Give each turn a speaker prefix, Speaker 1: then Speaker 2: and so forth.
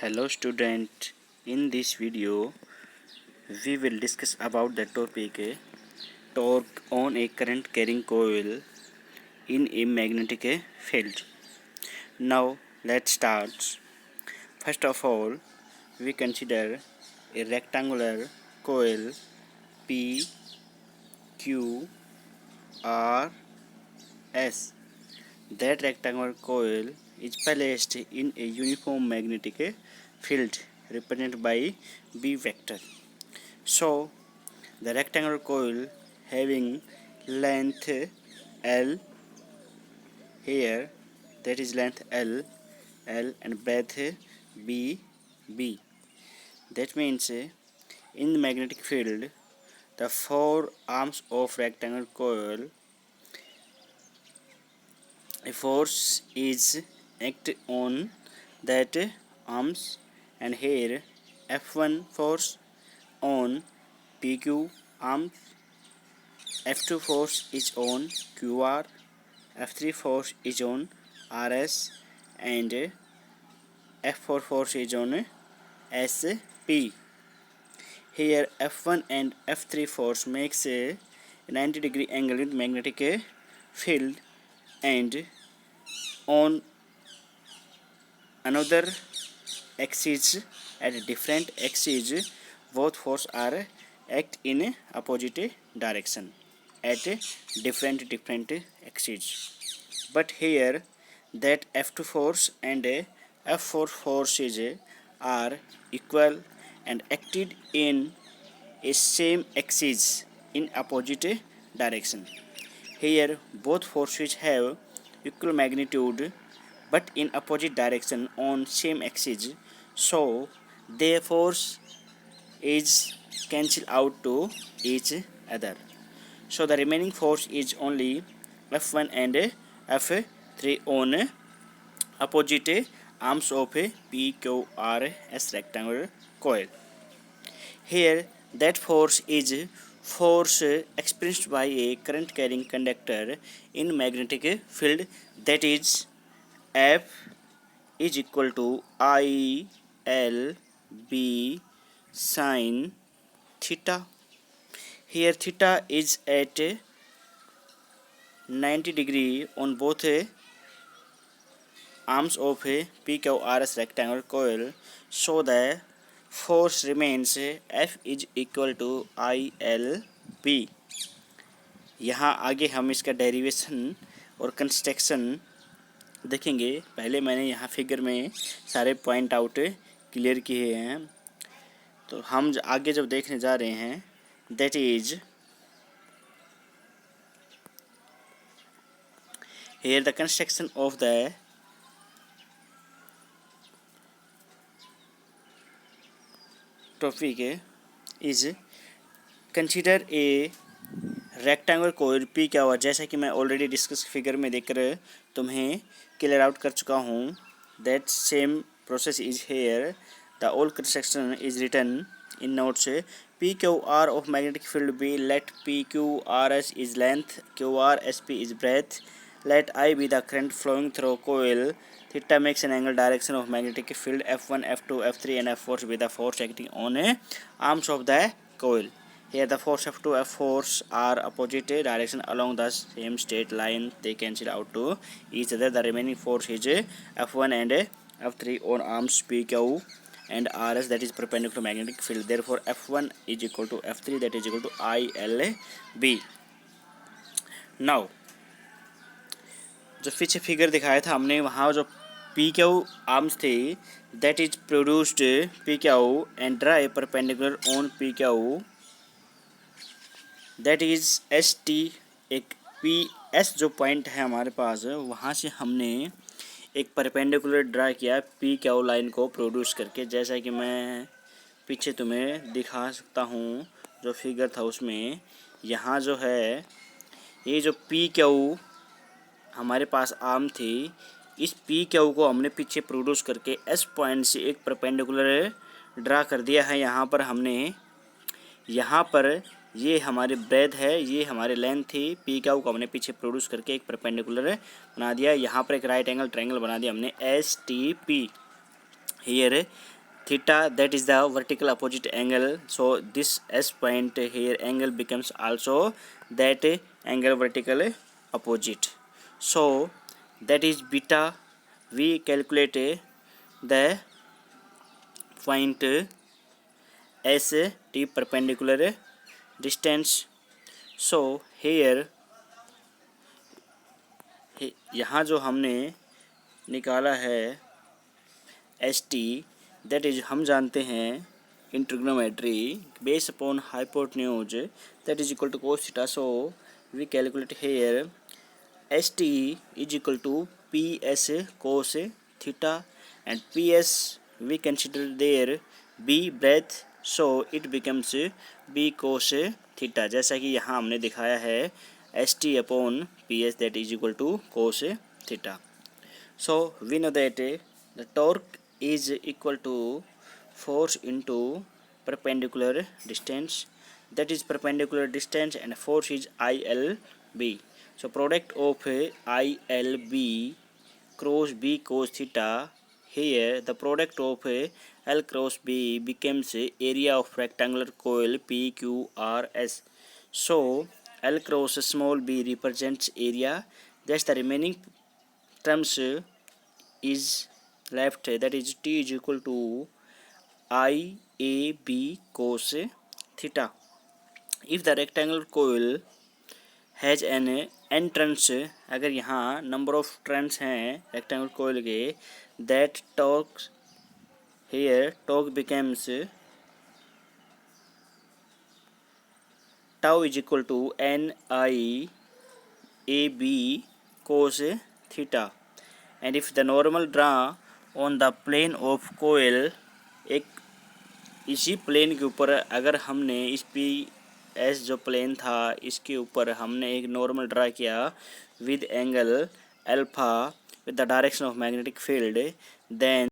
Speaker 1: Hello student, in this video we will discuss about the topic torque on a current carrying coil in a magnetic field. Now let's start. First of all, we consider a rectangular coil P, Q, R, S. That rectangular coil is placed in a uniform magnetic field represented by B vector. So, the rectangular coil having length L here, that is length L and breadth B. That means in the magnetic field, the four arms of rectangular coil, a force is act on that arms, and here F1 force on PQ arms, F2 force is on QR, F3 force is on RS, and F4 force is on SP. Here F1 and F3 force makes a 90-degree angle in magnetic field, and on another axis, at different axis, both force are act in opposite direction at different axes. But here that F2 force and F4 forces are equal and acted in a same axis in opposite direction. Here both forces have equal magnitude but in opposite direction on same axis, so their force is cancelled out to each other. So the remaining force is only F1 and F3 on opposite arms of PQRS rectangular coil. Here that force is force experienced by a current carrying conductor in magnetic field, that is F is equal to ILB sin theta. Here theta is at 90-degree on both arms of PQRS rectangular coil, so the force remains F is equal to ILB. यहाँ आगे हम इसका derivation और construction देखेंगे। पहले मैंने यहाँ figure में सारे पॉइंट आउट क्लियर किए हैं, तो हम आगे जब देखने जा रहे हैं, that is here the construction of the topic is consider a rectangular coil P क्या हुआ, जैसा कि मैं ऑलरेडी डिस्कस फिगर में देखकर तुम्हें क्लियर आउट कर चुका हूँ. That same process is here. The old construction is written in notes. PQR of magnetic field B, let PQRS is length, QRSP is breadth, let I be the current flowing through coil, theta makes an angle direction of magnetic field, F1, F2, F3 and F4 be the force acting on arms of the coil. Here the force F2, F4 are opposite direction along the same straight line, they cancel out to each other. The remaining force is F1 and F3 on arms PQ and RS, that is perpendicular magnetic field. Therefore F1 is equal to F3, that is equal to ILB. Now जो पीछे figure दिखाया था हमने, वहाँ जो PQ arms थे, that is produced PQ and draw a perpendicular on PQ, that is ST. एक PS जो पॉइंट है हमारे पास, वहाँ से हमने एक परपेंडिकुलर ड्रा किया PQ लाइन को प्रोड्यूस करके, जैसा कि मैं पीछे तुम्हें दिखा सकता हूँ. जो फिगर था उसमें यहाँ जो है, ये जो PQ हमारे पास आर्म थी, इस PQ को हमने पीछे प्रोड्यूस करके S पॉइंट से एक परपेंडिकुलर ड्रा कर दिया है. यहाँ पर हमने, यहाँ पर ये हमारे ब्रेथ है, ये हमारे लेंथ थी. PQ को हमने पीछे प्रोड्यूस करके एक परपेंडिकुलर बना दिया. यहाँ पर एक राइट एंगल ट्रायंगल बना दिया हमने STP. here theta, that is the vertical opposite angle, so this S point here angle becomes also that angle vertical opposite, so that is beta. We calculate the point S T perpendicular distance. so here यहाँ जो हमने निकाला है S T, that is हम जानते हैं in trigonometry base upon hypotenuse that is equal to cos theta, so we calculate here S T is equal to P S cos theta and P S we consider there B breadth, so it becomes B cos theta, जैसा कि यहाँ हमने दिखाया है S T upon P S that is equal to cos theta. So we know that the torque is equal to force into perpendicular distance, that is perpendicular distance, and force is ILB. So product of ILB cross B cos theta, here the product of L cross B becomes area of rectangular coil PQRS. So L cross small b represents area, that's the remaining terms is left, that is T is equal to IAB cos theta. If the rectangular coil has an n turns, अगर यहाँ number of turns हैं rectangular coil के, that torque here torque becomes tau is equal to NIAB cos theta. And if the normal draw on the plane of coil, एक इसी plane के ऊपर अगर हमने इस पी एस जो प्लेन था इसके ऊपर हमने एक नॉर्मल ड्रा किया with angle alpha with the direction of magnetic field, then